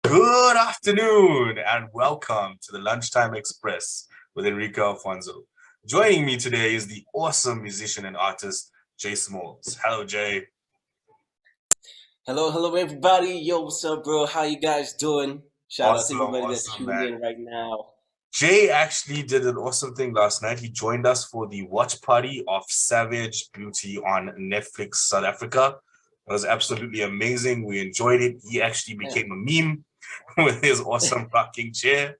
Good afternoon and welcome to the Lunchtime Express with Enrique Alfonso. Joining me today is the awesome musician and artist J.Smallz. Hello, Jay. Hello, everybody. Yo, what's up, bro? How you guys doing? Shout out to Awesome, everybody that's awesome, tuning man. in right now. Jay actually did an awesome thing last night. He joined us for the watch party of Savage Beauty on Netflix South Africa. It was absolutely amazing. We enjoyed it. He actually Yeah. became a meme with his awesome rocking chair.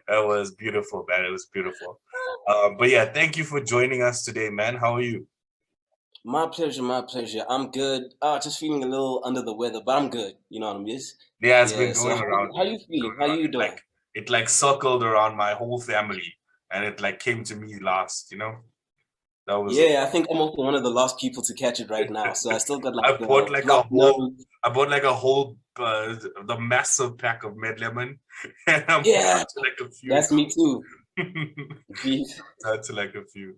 That was beautiful, man. It was beautiful. But yeah, thank you for joining us today, man. How are you? My pleasure, my pleasure. I'm good. Just feeling a little under the weather, but I'm good. You know what I mean? Yeah, it's been Yeah. So going around, how man. you It's been feeling? going How around. you doing? It like circled around my whole family, and it like came to me last. That was Yeah, I think I'm also one of the last people to catch it right now. So I still got like I bought like a blocked whole nose. I bought like a whole the massive pack of Med Lemon, and I'm Yeah, down to like a few that's me too. now. Jeez. Down to like a few.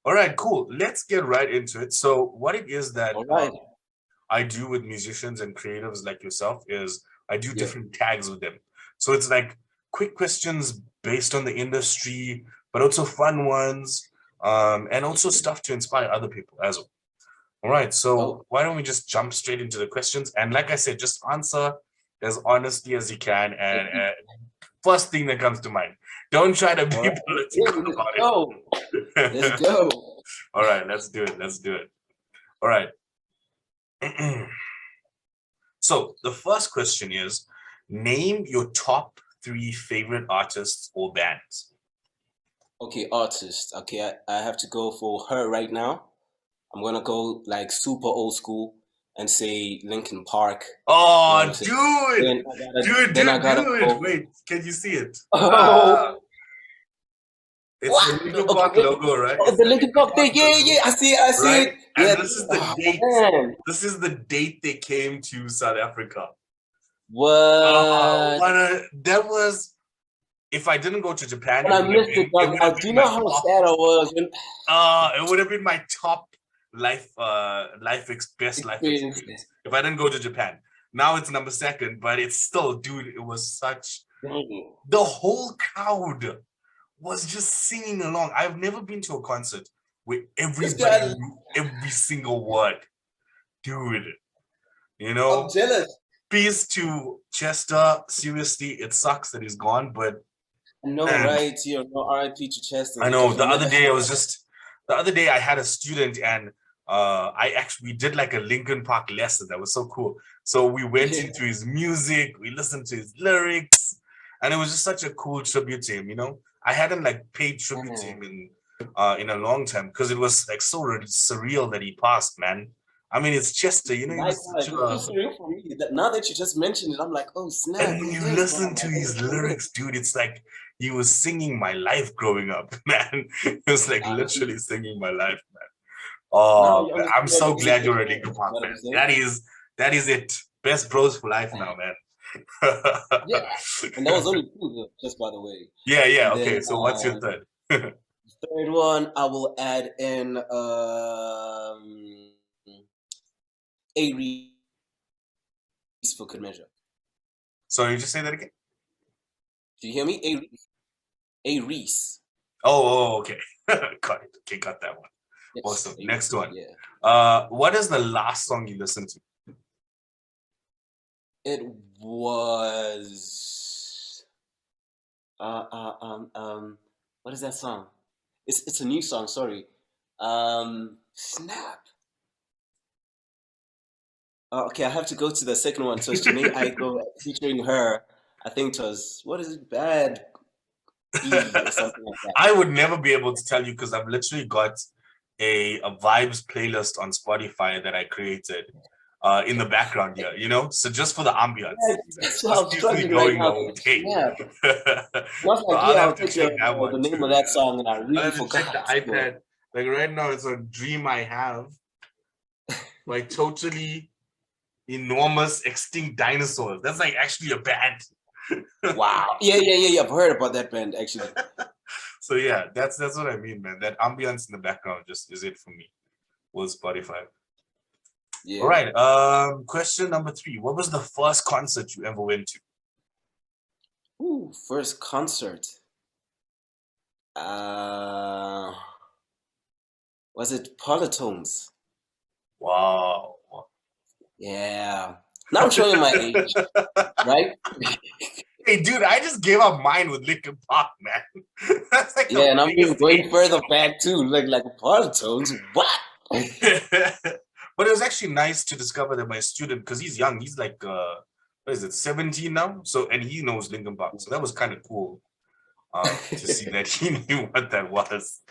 All right, cool. Let's get right into it. So, what it is that All right. I do with musicians and creatives like yourself is I do Yeah. different tags with them. So it's like quick questions based on the industry, but also fun ones, and also stuff to inspire other people as well. All right, so Oh, why don't we just jump straight into the questions? And like I said, just answer as honestly as you can, and first thing that comes to mind. Don't try to all be right. Yeah, political let's about go. Let's it. go. All right, let's do it. Let's do it. All right. So the first question is, name your top three favorite artists or bands. Okay, artist. Okay, I have to go for her right now. I'm gonna go like super old school and say Linkin Park. You know what I'm Oh, saying? dude, Then I gotta do it. go. Wait, can you see it? Ah, Oh, it's the what? Linkin Okay, Park wait. logo, right? Oh, It's the the Linkin Linkin Park Park thing. Yeah, logo, yeah. I see it. I see right? it. And Yeah. this is the Oh date. man. This is the date they came to South Africa. What? That was, if I didn't go to Japan, And I missed it, it dog. would have Do been you know my how top. sad I was when It would have been my top best life experience? experience if I didn't go to Japan. Now it's number second, but it's still, dude, it was such Dang. the whole crowd was just singing along. I've never been to a concert where This everybody guy, knew every single word. Dude, you I'm know, jealous. peace to Chester. Seriously, it sucks that he's gone, but I know, man, right? You know, R.I.P. to Chester I know because we the other never day had I was that. just the other day I had a student and I actually we did like a Linkin Park lesson that was so cool. So we went Yeah, into his music, we listened to his lyrics, and it was just such a cool tribute to him. I hadn't like paid tribute to man. him in a long time because it was like so surreal that he passed, man. I mean, it's Chester, he was Likewise, such it's so a surreal for me that now that you just mentioned it, I'm like, oh and snap, when it you is. But listen I'm to like, oh his shit. lyrics, dude, it's like he was singing my life growing up, man. It was like I literally see. singing my life, man. Now Oh, you man, I'm understand so the glad music. you're a You Linkin Park know what fan. I'm saying? That is it. Best bros for life now, man. Yeah. And that was only two, though, just by the way. Yeah, yeah. And Okay, then so what's your third? third one, I will add in a Reese for good measure. So you just say that again? Do you hear me? A Reese. Oh, okay. Got it. Okay, got that one. Yes, Awesome. a Next Reese. one. Yeah. What is the last song you listened to? It was uh uh um um what is that song? It's a new song, sorry. Snap. Okay, I have to go to the second one. So it's Janae Aiko featuring her. I think it was what is it? Bad E or something like that. I would never be able to tell you because I've literally got a vibes playlist on Spotify that I created in the background here. So just for the ambiance, Yeah, that's why just I'm keeps me struggling right going the now. whole So day. snap. I was So like, I'll yeah, have I'll to take check that the one name of too. that Yeah. song, and I I'll really have to check the forgot. So iPad. Like right now, it's a dream I have. Like totally enormous extinct dinosaurs. That's like actually a band. wow. Yeah. I've heard about that band actually. So yeah, that's what I mean, man. That ambience in the background just is it for me. Was Spotify. All Yeah. right. Question number three. What was the first concert you ever went to? First concert. Uh, was it Polytones? Wow. Yeah. Now I'm showing my age, right? Hey, dude, I just gave up mine with Linkin Park, man. That's like Yeah, the and I'm even biggest going age further back too, like Polytones. What? But it was actually nice to discover that my student, because he's young, he's like what is it, 17 now? So and he knows Linkin Park. So that was kind of cool to see that he knew what that was.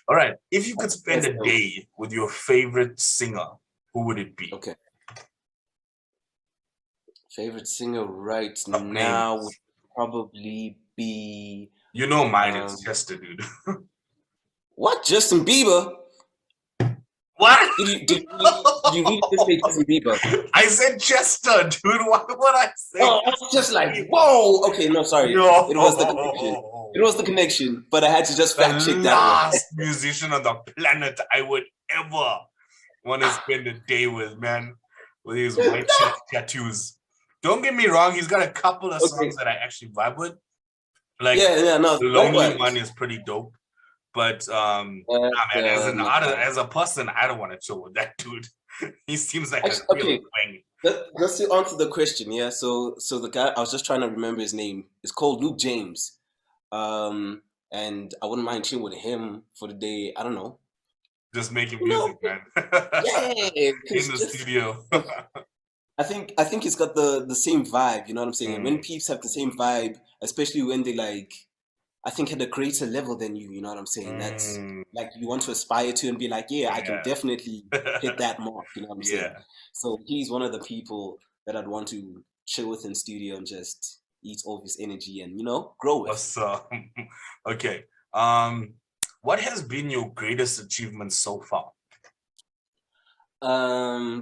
All right. If you could spend That's a dope. day with your favorite singer, who would it be? Okay. Favorite singer right Top now would names. probably be You know mine is um Chester, dude. what? Justin Bieber? What? Did you really just say Justin Bieber? I said Chester, dude. Why would I say Oh, I was Justin just like, Bieber? whoa. Okay, no, sorry. It was the connection. No. It was the connection, but I had to just The fact check that one. last musician on the planet I would ever want to spend a day with, man, with his white chest tattoos. Don't get me wrong, he's got a couple of Okay. songs that I actually vibe with. Like Yeah, no, the don't Lonely worry. One is pretty dope. But nah, man, as an artist, No. as a person, I don't want to chill with that dude. He seems like a Actually, real okay. thing. Just to answer the question, yeah. So the guy I was just trying to remember his name. It's called Luke James. And I wouldn't mind chilling with him for the day. I don't know. Just making You know, music, man. yeah, In because the just studio. I think it's got the same vibe. You know what I'm saying? And when Mm, peeps have the same vibe, especially when they like, I think at a greater level than you. You know what I'm saying? That's mm, like you want to aspire to and be like, yeah, I can yeah. definitely hit that mark. You know what I'm saying? Yeah. So he's one of the people that I'd want to chill with in studio and just eat all his energy and grow with. Awesome. Okay. Um, what has been your greatest achievement so far?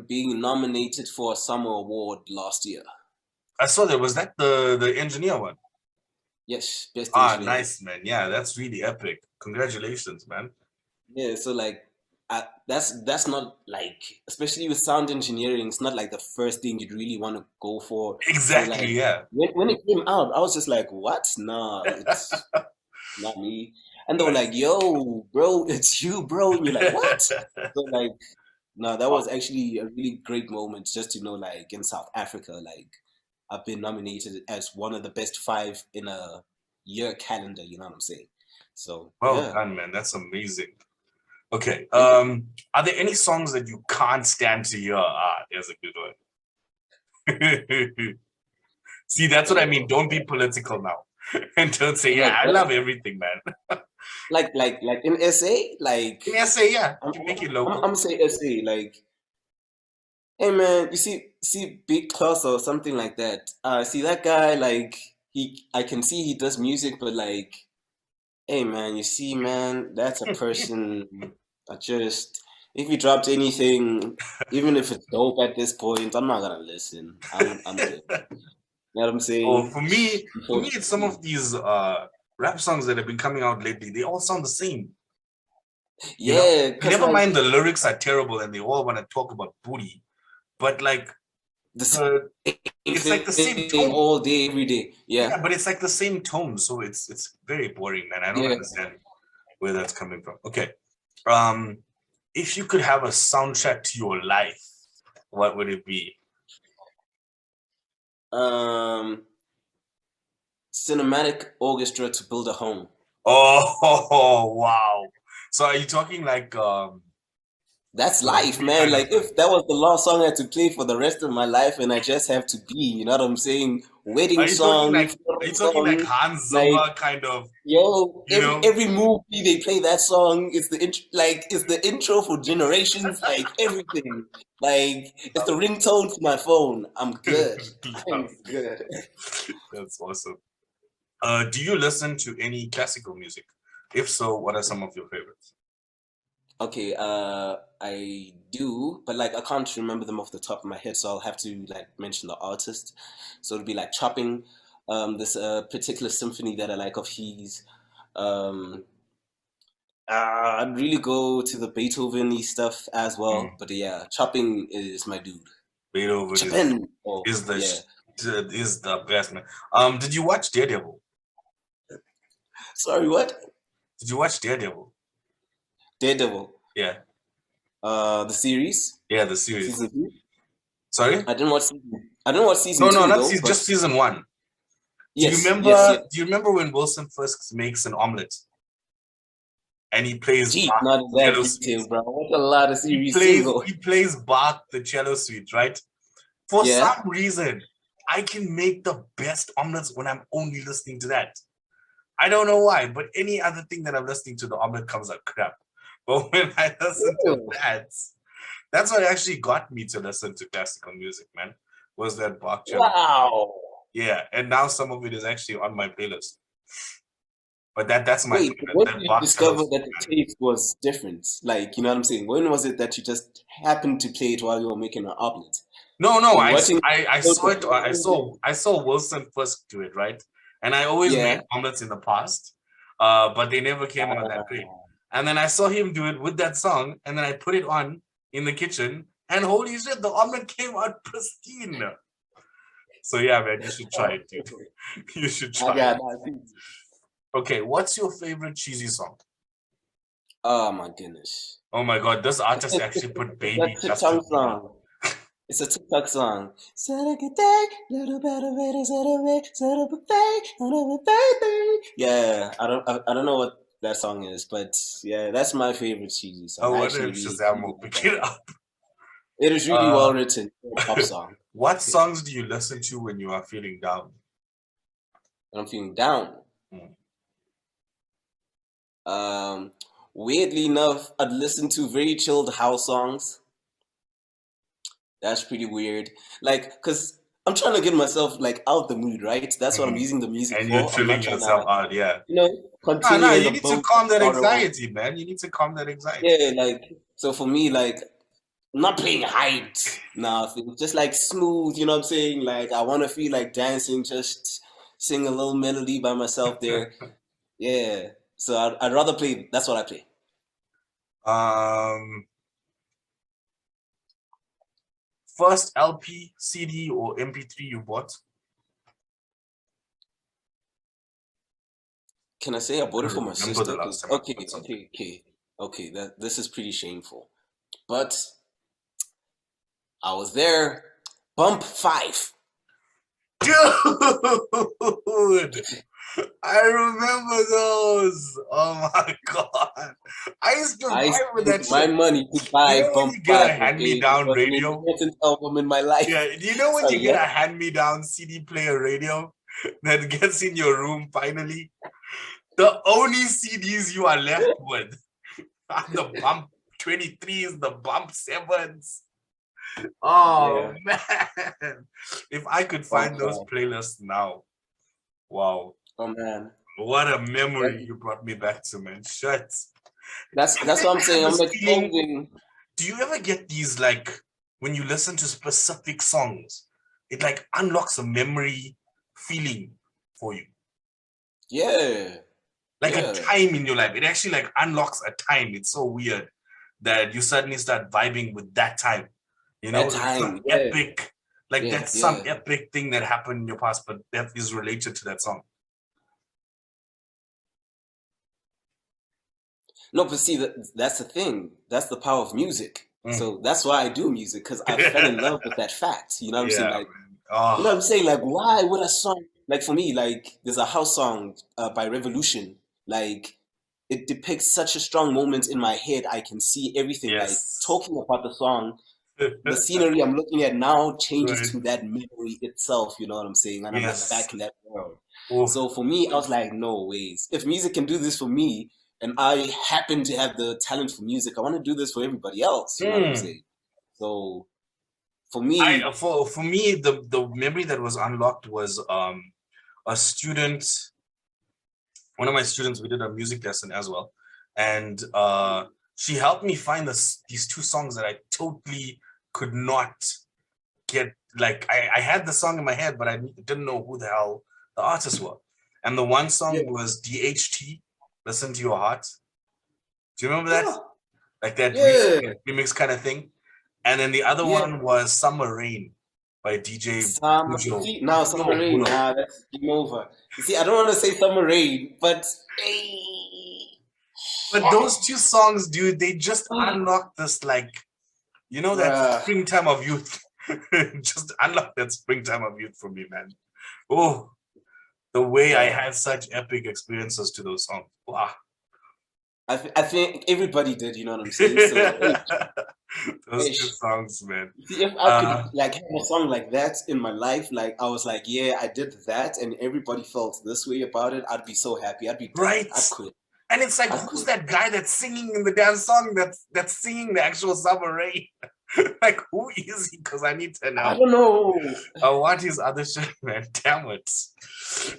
Being nominated for a summer award last year. I saw that. Was that the engineer one? Yes, best Ah, engineer. nice, man. Yeah, that's really epic. Congratulations, man. Yeah, so like that's not like, especially with sound engineering, it's not like the first thing you'd really want to go for. So Exactly, like yeah. when it came out, I was just like, what? Nah, it's not me. And they were like, Nice. yo, bro, it's you, bro. And you're like, what? So like, no, that Wow. was actually a really great moment just to know, like, in South Africa, like, I've been nominated as one of the best five in a year calendar, you know what I'm saying? So, Well yeah, done, man. That's amazing. Okay. thank you. Are there any songs that you can't stand to hear? Ah, there's a good one. See, that's what I mean. Don't be political now. And don't say, yeah, Like, I what? love everything, man. Like in SA, like, Yeah, say yeah. I'm, You can make it I'm local. gonna say SA, like, hey man, you see Big Plus or something like that. See that guy, like, I can see he does music, but like, hey man, you see, man, that's a person that just, if he dropped anything, even if it's dope at this point, I'm not gonna listen. I'm good. You know what I'm Oh, saying? for me, it's some Unfortunately. of these rap songs that have been coming out lately. They all sound the same. You know, Yeah, cause never mind like the lyrics are terrible and they all want to talk about booty, but like the the same it's like the same thing tone. all day, every day. Yeah, Yeah, but it's like the same tone, so it's very boring, man. I don't yeah. understand where that's coming from. Okay. Um, if you could have a soundtrack to your life, what would it be? Um, Cinematic orchestra to build a home. Oh, wow. So are you talking like That's the life, movie man. kind of Like if that was the last song I had to play for the rest of my life, and I just have to be, you know what I'm saying? are Wedding you talking song, like are funeral you talking like song, Hans like Zimmer kind of, yo, you every know? every movie they play that song. It's the like it's the intro for generations. Like everything. Like it's the ringtone for my phone. I'm good. I'm Lovely. good. That's awesome. Do you listen to any classical music? If so, what are some of your favorites? Okay, I do, but like I can't remember them off the top of my head, so I'll have to like mention the artist. So it'll be like Chopping, this particular symphony that I like of his. Um, I'd really go to the Beethoven-y stuff as well, Mm, but yeah, Chopping is my dude. Beethoven Chopin. Oh, is the yeah. is the best, man. Did you watch Daredevil? Sorry, what? Did you watch Daredevil? Daredevil. Yeah, The series, yeah, the series. season two. Sorry? I didn't watch season No, no, two not though. season, But just season one. Do you yes, yes, remember? yes. Do you remember when Wilson first makes an omelet and he plays Gee, Bach not in the that cello detail, suite? bro. What a lot of He series too, plays though. he plays Bach the cello suite, right? For Yeah. some reason, I can make the best omelets when I'm only listening to that. I don't know why, but any other thing that I'm listening to, the omelet comes out crap. But when I listen to Ew. that, that's what actually got me to listen to classical music, man. Was that Bach cello? Wow. Yeah, and now some of it is actually on my playlist. But that's my Wait, favorite. when did That you Bach cello discover suite, that the man. taste was different? Like, you know what I'm saying? When was it that you just happened to play it while you were making an omelet? No, no, Were you watching? I saw it. I saw Wilson first do it, right? And I always made Yeah. omelets in the past, but they never came out that great. And then I saw him do it with that song, and then I put it on in the kitchen, and holy shit, the omelet came out pristine. So yeah, man, you should try it, dude. You should I try it. got that. Okay, what's your favorite cheesy song? Oh my goodness. Oh my god, this artist actually put It's Baby that Justin TikTok Bieber. song. It's a TikTok song. Yeah, I don't know what that song is, but yeah, that's my favorite cheesy I song. I wonder actually if really, Shazam really will like pick that it song. up. It is really well Uh, written for a pop song. what songs do you listen to when you are feeling down? When I'm feeling down. Hmm. Um, Weirdly enough, I'd listen to very chilled house songs. That's pretty weird. Like, cause I'm trying to get myself like out the mood, right? That's what I'm Mhm. using the music And you're for. I'm not chilling trying yourself to, out, yeah. you know, No, no, continue in you the need to boat of calm that sorrow. anxiety, man. You need to calm that anxiety. Yeah, like so for me, like I'm not playing hyped nothing, just like smooth. You know what I'm saying? Like I want to feel like dancing, just sing a little melody by myself there. Yeah. So I'd rather play. That's what I play. Um, first LP, CD, or MP3 you bought? Can I say I I bought it don't for my remember the sister? last Cause time I okay, bought something. okay, okay, okay. That this is pretty shameful. But I was there. Bump five. Dude, I remember those. Oh my god. I used to I vibe with spent that my shit. money to You buy know when Bump you get a five. Okay, it hand-me-down was an radio? important album in my life. Yeah, do you know when you Sorry, get yeah. a hand-me-down CD player radio that gets in your room finally? The only CDs you are left with are the Bump 23s, the Bump 7s. Oh Yeah, man. If I could Bump find those five. playlists now, wow. Oh man, What a memory that, you brought me back to, man. Shit. I that's think what I'm I have saying. I'm this feeling. exposing. Do you ever get these like when you listen to specific songs, it like unlocks a memory feeling for you? Yeah, Like a yeah. time in your life. It actually like unlocks a time. It's so weird that you suddenly start vibing with that time. You know, That like some time. Yeah, epic, like yeah, that's some yeah. epic thing that happened in your past, but that is related to that song. No, but see, that's the thing. That's the power of music. Mm. So that's why I do music because I fell in love with that fact. You know what I'm saying? Yeah, Like, man. you know Oh, what I'm saying? Like, why would a song like for me? Like, there's a house song by Revolution. Like, it depicts such a strong moment in my head. I can see everything. Like, yes. talking about the song, the scenery I'm looking at now changes Right. to that memory itself. You know what I'm saying? And I'm like Yes. back in that world. Oh, So for me, I was like, no ways. If music can do this for me, and I happen to have the talent for music, I want to do this for everybody else. You know what I'm mm. saying? So for I me, for me the memory that was unlocked was a student, one of my students, we did a music lesson as well, and she helped me find these two songs that I totally could not get. Like I had the song in my head, but I didn't know who the hell the artists were. And the one yeah, song was DHT, Listen to Your Heart. Do you remember that? huh, Like that yeah, remix kind of thing. And then the other yeah. one was Summer Rain. by DJ Summer. Bujo. See, now Summer Rain. Bujo. Nah, that's game over. You see, I don't want to say Summer Rain, but hey. But those two songs, dude, they just unlock this, like, you know, that Bruh. springtime of youth. Just unlock that springtime of youth for me, man. Oh, the way I had such epic experiences to those songs. Wow. I think everybody did, you know what I'm saying? So, Those two songs, man. see, if I could like have a song like that in my life, like I was like, yeah, I did that, and everybody felt this way about it, I'd be so happy. I'd be done. Right. I'd quit. And it's like, who's that guy that's singing in the dance song that's singing the actual Summer Rain? Like, who is he? Because I need to know. I don't know. What is other shit, man? Damn it.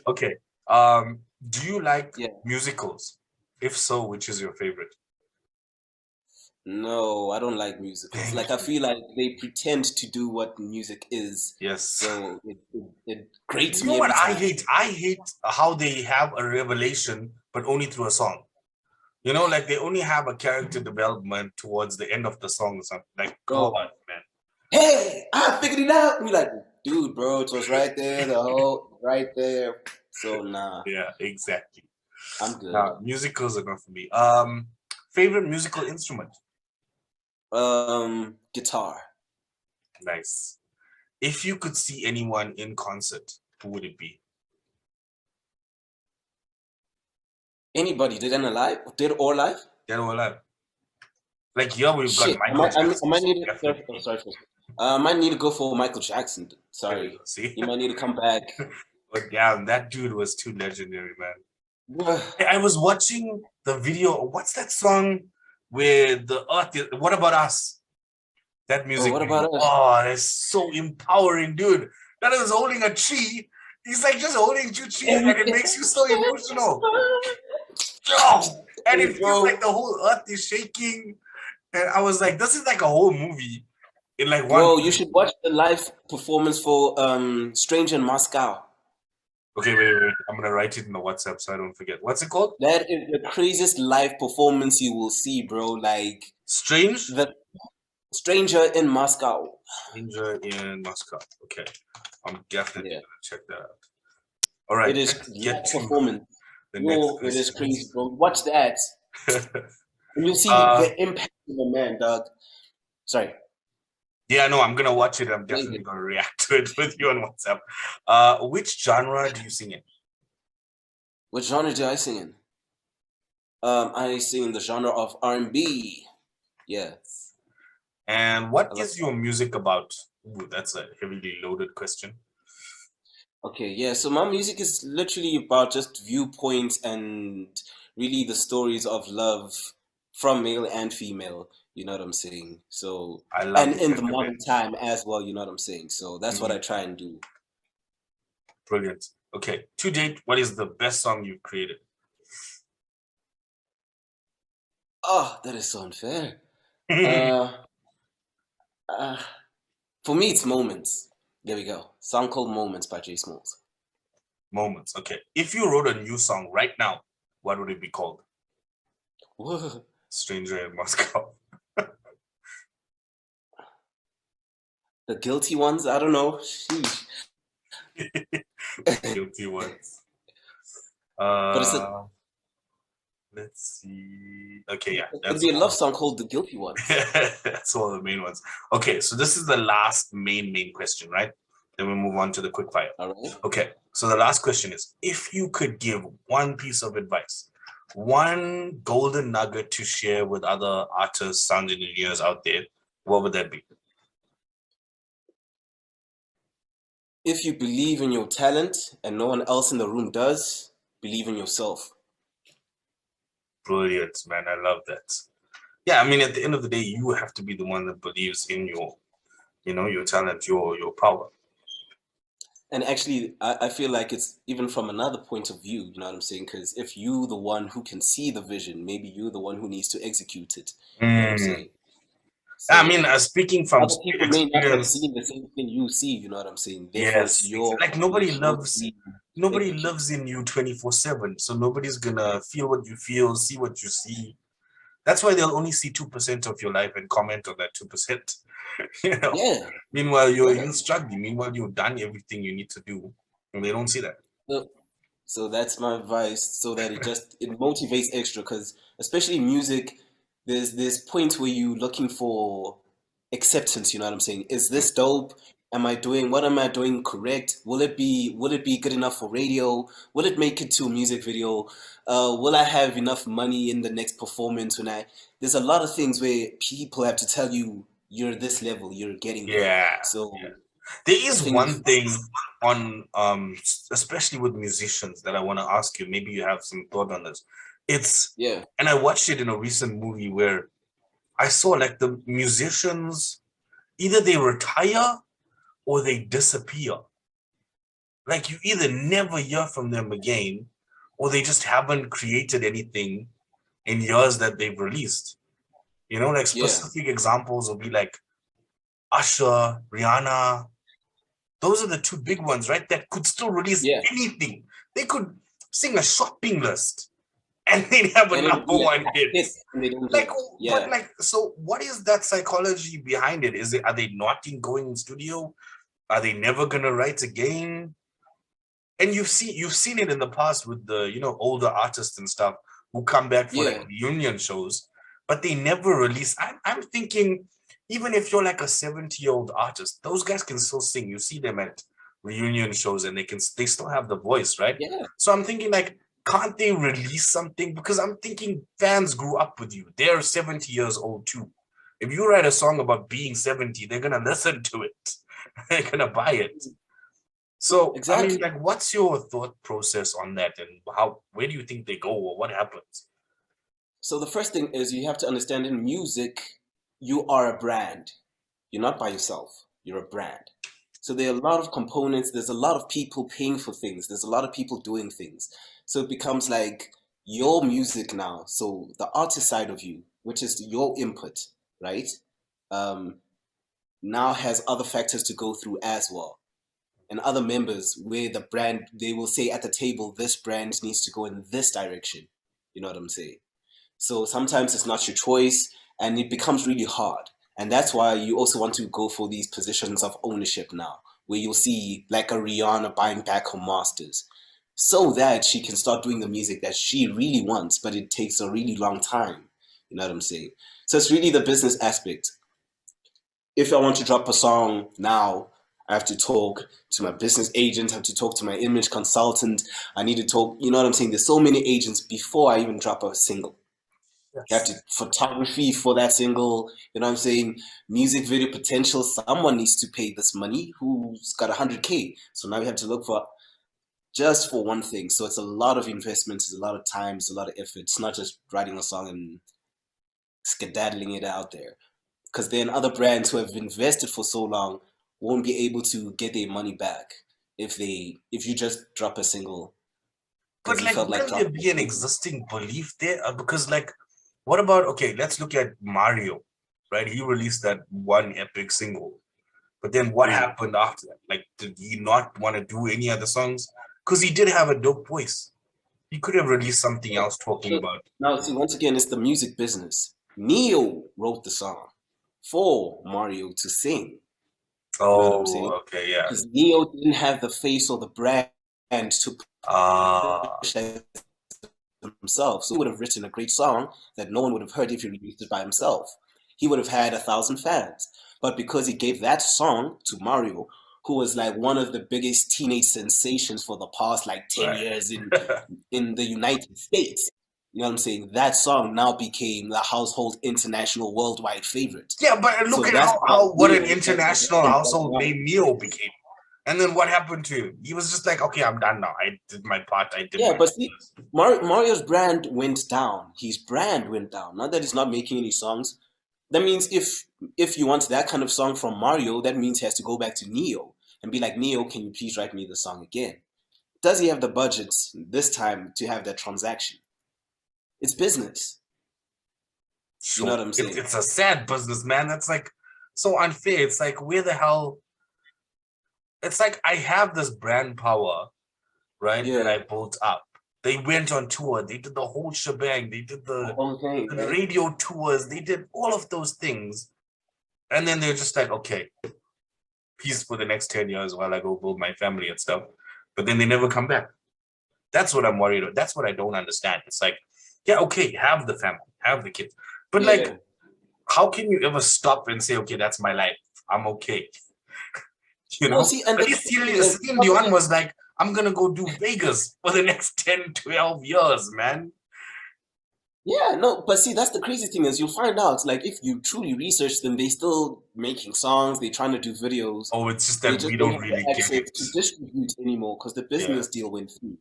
Okay. Do you like musicals? If so, which is your favorite? No, I don't like musicals. Like, I feel like they pretend to do what music is. Yes. So it grates You know me what every I time. hate? I hate how they have a revelation, but only through a song. You know, like they only have a character development towards the end of the song or something. Like, God, man. Hey, I figured it out. We're like, dude, bro, it was right there, right there. So, nah. Yeah, exactly. I'm good. Musicals are not for me. Favorite musical instrument? Guitar. Nice. If you could see anyone in concert, who would it be? Anybody, dead or alive? Dead or alive? Dead or alive. Like here we've got Michael Jackson. I might need I might need to go for Michael Jackson. Sorry. See? You might need to come back. But damn, that dude was too legendary, man. I was watching the video. What's that song where the earth is, What About Us? That music. What About Us? Oh, that's so empowering, dude. That is holding a tree. He's like just holding two trees and it makes you so emotional. Oh, and it feels like the whole earth is shaking. And I was like, this is like a whole movie in like one. Bro, you should watch the live performance for Stranger in Moscow. Okay, wait. I'm gonna write it in the WhatsApp so I don't forget. What's it called? That is the craziest live performance you will see, bro. Like The Stranger in Moscow. Stranger in Moscow. Okay, I'm definitely gonna check that out. All right, it is get performance. It is crazy, bro. Watch that, and you'll see the impact of the man, dog. Sorry. Yeah, no, I'm gonna watch it. I'm definitely gonna react to it with you on WhatsApp. Which genre do you sing in? What genre do I sing in? I sing in the genre of R&B. Yeah. And what is your music about? Ooh, that's a heavily loaded question. Okay, yeah. So my music is literally about just viewpoints and really the stories of love from male and female. You know what I'm saying? So, and in the modern time as well, you know what I'm saying? So that's what I try and do. Brilliant. Okay, to date, what is the best song you've created? Oh, that is so unfair. For me, it's Moments. There we go. Song called Moments by J.Smallz. Moments, okay. If you wrote a new song right now, what would it be called? Stranger in Moscow. The Guilty Ones? I don't know. Sheesh. Guilty Ones. But it's let's see. Okay, yeah. It'd be a love song called The Guilty Ones. That's all the main ones. Okay, so this is the last main question, right? Then we move on to the quick fire. All right. Okay, so the last question is, if you could give one piece of advice, one golden nugget to share with other artists, sound engineers out there, what would that be? If you believe in your talent and no one else in the room does, believe in yourself. Brilliant, man. I love that. Yeah, I mean, at the end of the day, you have to be the one that believes in your, your talent, your power. And actually, I feel like it's even from another point of view, you know what I'm saying? Because if you're the one who can see the vision, maybe you're the one who needs to execute it. You know what I'm saying? So, I mean, speaking from other people may not have seen the same thing you see, you know what I'm saying? Therefore, yes, like nobody lives in you 24/7, so nobody's gonna feel what you feel, see what you see. That's why they'll only see 2% of your life and comment on that 2%. You know. Yeah, Meanwhile, yeah. you're struggling. Meanwhile, you've done everything you need to do, and they don't see that. So, so that's my advice, so that it motivates extra. Because especially music, there's this point where you looking for acceptance. You know what I'm saying? Is Mm. this dope? What am I doing correct? Will it be good enough for radio? Will it make it to a music video? Will I have enough money in the next performance when I? There's a lot of things where people have to tell you you're this level, you're getting there. Yeah, yeah. So There I is think, one thing on especially with musicians that I want to ask you. Maybe you have some thought on this. It's yeah, and I watched it in a recent movie where I saw like the musicians either they retire or they disappear. Like you either never hear from them again, or they just haven't created anything in years that they've released. You know, like yeah, specific examples will be like Usher, Rihanna. Those are the two big ones, right? That could still release yeah. anything. They could sing a shopping list and they'd have a And it'll number be one a hit. hit, and they don't Like, get. but Yeah, like, so what is that psychology behind it? Is it are they not in going in studio? Are they never gonna write again? And you've seen it in the past with the older artists and stuff who come back for like yeah, reunion shows, but they never release. I'm thinking even if you're like a 70-year-old artist, those guys can still sing. You see them at reunion shows and they still have the voice, right? yeah, So I'm thinking like, can't they release something? Because I'm thinking fans grew up with you. They're 70 years old too. If you write a song about being 70, they're gonna listen to it. They're gonna buy it. So, I mean, exactly. like, what's your thought process on that, and where do you think they go, or what happens? So the first thing is you have to understand in music, you are a brand. You're not by yourself. You're a brand. So there are a lot of components. There's a lot of people paying for things. There's a lot of people doing things. So it becomes like your music now. So the artist side of you, which is your input, right? Um, Now has other factors to go through as well. And other members where the brand, they will say at the table, this brand needs to go in this direction. You know what I'm saying? So sometimes it's not your choice and it becomes really hard. And that's why you also want to go for these positions of ownership now, where you'll see like a Rihanna buying back her masters so that she can start doing the music that she really wants, but it takes a really long time. You know what I'm saying? So it's really the business aspect. If I want to drop a song now, I have to talk to my business agent, I have to talk to my image consultant. I need to talk, you know what I'm saying? There's so many agents before I even drop a single. You have to Yes. photography for that single, you know what I'm saying? Music video potential, someone needs to pay this money who's got 100K. So now we have to look for just for one thing. So it's a lot of investment, it's a lot of time, it's a lot of effort. It's not just writing a song and skedaddling it out there, because then other brands who have invested for so long won't be able to get their money back if you just drop a single But because you like, felt like wouldn't there dropping be a an single. existing belief there? Because like, what about okay? Let's look at Mario, right? He released that one epic single, but then what Mm. happened after that? Like, did he not want to do any other songs? Because he did have a dope voice. He could have released something else talking So about. now, see, once again, it's the music business. Neo wrote the song for Mario to sing. You know what I'm Oh, saying? okay, yeah. Because Neo didn't have the face or the brand to Ah, push that himself. So he would have written a great song that no one would have heard if he released it by himself. He would have had 1,000 fans. But because he gave that song to Mario, who was like one of the biggest teenage sensations for the past like 10 right. years in the United States, you know what I'm saying? That song now became the household international worldwide favorite. Yeah, but look So at that's how how what an Neo has the international brand right household now. name Neo became. And then what happened to him? He was just like, okay, I'm done now. I did my part. I did Yeah, my but see, Mario's brand went down. His brand went down. Not that he's not making any songs. That means if you want that kind of song from Mario, that means he has to go back to Neo and be like, Neo, can you please write me the song again? Does he have the budget this time to have that transaction? It's business. You know sure. what I'm It's saying? it's a sad business, man. That's like so unfair. It's like where the hell it's like I have this brand power, right, that Yeah, I built up. They went on tour, they did the whole shebang, they did the the whole thing, the right? radio tours, they did all of those things. And then they're just like, okay, peace for the next 10 years while I go build my family and stuff. But then they never come back. That's what I'm worried about. That's what I don't understand. It's like, yeah, okay, have the family, have the kids. But like, Yeah. how can you ever stop and say, okay, that's my life. I'm okay. You No, know? see, and At the least thing is, Celine Dion was like, I'm gonna go do Vegas for the next 10, 12 years, man. yeah, no, but see, that's the crazy thing is you'll find out, like, if you truly research them, they still making songs, they trying to do videos, Oh, it's just they that we just don't don't have the really get access it. to distribute anymore because the Yeah. business deal went through.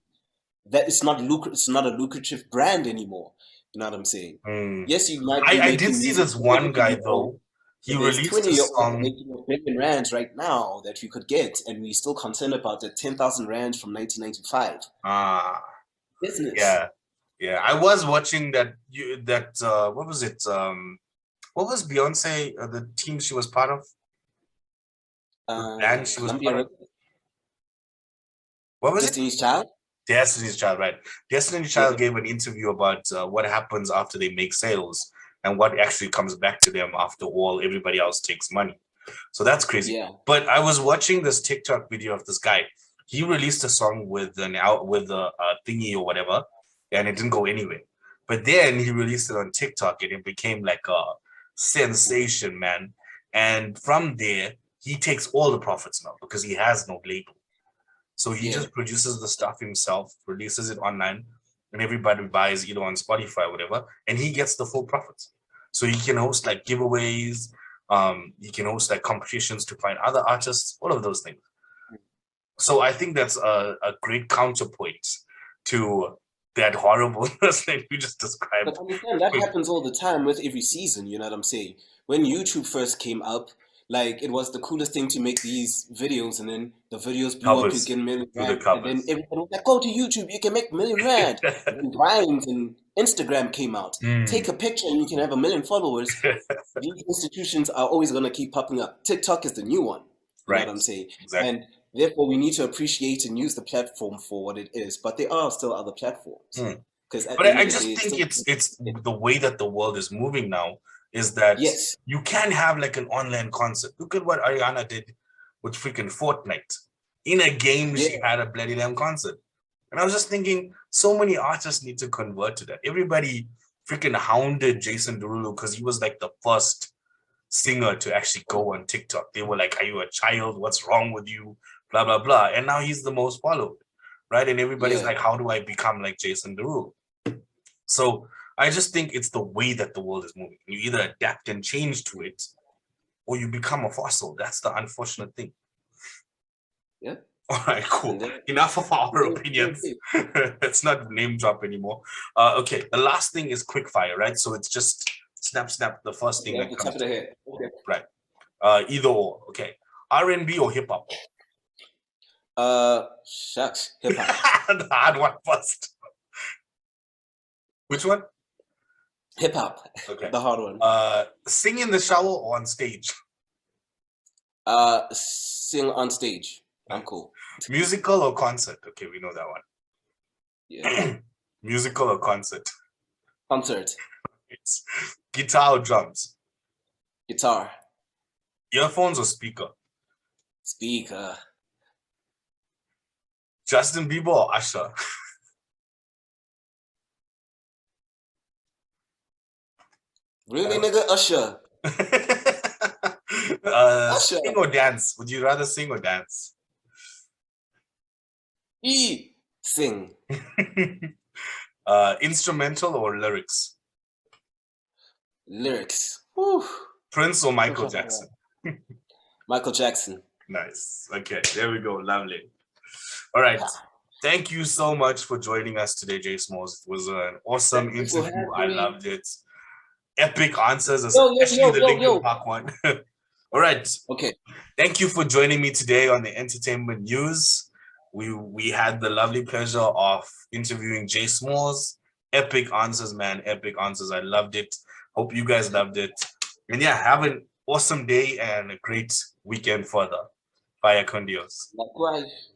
That it's not a lucrative brand anymore. You know what I'm saying? Hmm. Yes, you might be I did making see music this for one guy 30-year-olds, though. He but there's released a 20-year-olds song. making R1 billion right now that we could get, and we still concerned about the 10,000 rands from 1995. Ah, Business. yeah, yeah. I was watching what was it? What was Beyonce, the team she was part of? The band she was Columbia part of? Records, What was it? Destiny's Child. Destiny's Child, right? Destiny's Child Yeah, gave an interview about what happens after they make sales and what actually comes back to them after all everybody else takes money. So that's crazy. yeah, But I was watching this TikTok video of this guy. He released a song with a thingy or whatever, and it didn't go anywhere. But then he released it on TikTok, and it became like a sensation, man. And from there, he takes all the profits now because he has no label. So he yeah, just produces the stuff himself, releases it online, and everybody buys either on Spotify or whatever, and he gets the full profits. So he can host like giveaways, he can host like competitions to find other artists, all of those things. So I think that's a great counterpoint to that horribleness that you just but described. understand that happens all the time with every season, you know what I'm saying? When YouTube first came up, like it was the coolest thing to make these videos, and then the videos blew up, you Covers, get a million do the rand, and then covers. everybody was like, go to YouTube, you can make a million rand. And then Vines and Instagram came out. Hmm. Take a picture and you can have a million followers. These institutions are always going to keep popping up. TikTok is the new one, you know what Right, I'm saying? exactly. And therefore, we need to appreciate and use the platform for what it is. But there are still other platforms. Hmm. Because at But the end I of the day, just it's think still. it's the way that the world is moving now is that Yes. you can have like an online concert. Look at what Ariana did with freaking Fortnite. In a game, Yeah. she had a bloody damn concert. And I was just thinking, so many artists need to convert to that. Everybody freaking hounded Jason Derulo because he was like the first singer to actually go on TikTok. They were like, are you a child? What's wrong with you? Blah, blah, blah. And now he's the most followed, right? And everybody's Yeah. like, how do I become like Jason Derulo? So I just think it's the way that the world is moving. You either adapt and change to it, or you become a fossil. That's the unfortunate thing. Yeah. All right, And cool. then, Enough of our yeah, yeah, opinions. yeah. Let's not name drop anymore. Okay, the last thing is quick fire, right? So it's just snap, snap, the first thing Okay, off that the comes top of to the you. head. Okay. Right. Either or. Okay. R&B or hip hop? Shucks. Hip hop. The hard one first. Which one? Hip hop. Okay. The hard one. Sing in the shower or on stage? Sing on stage. I'm Nice. cool. Musical or concert? Okay, we know that Yeah. one. Musical or concert? Concert. It's guitar or drums? Guitar. Earphones or speaker? Speaker. Justin Bieber or Usher? Really, nigga? Usher. Usher. Sing or dance? Would you rather sing or dance? Sing. Instrumental or lyrics? Lyrics. Whew. Prince or Michael Jackson? Michael Jackson. Nice. Okay, there we go. Lovely. All right. Thank you so much for joining us today, J.Smallz. It was an awesome Thank you for interview. I having me. loved it. Epic answers, Yo, yo, especially yo, the yo, Linkin yo. Park one. All right. Okay. Thank you for joining me today on the entertainment news. We had the lovely pleasure of interviewing J.Smallz. Epic answers, man. Epic answers. I loved it. Hope you guys loved it. And yeah, have an awesome day and a great weekend further. Bye, Condios. Likewise.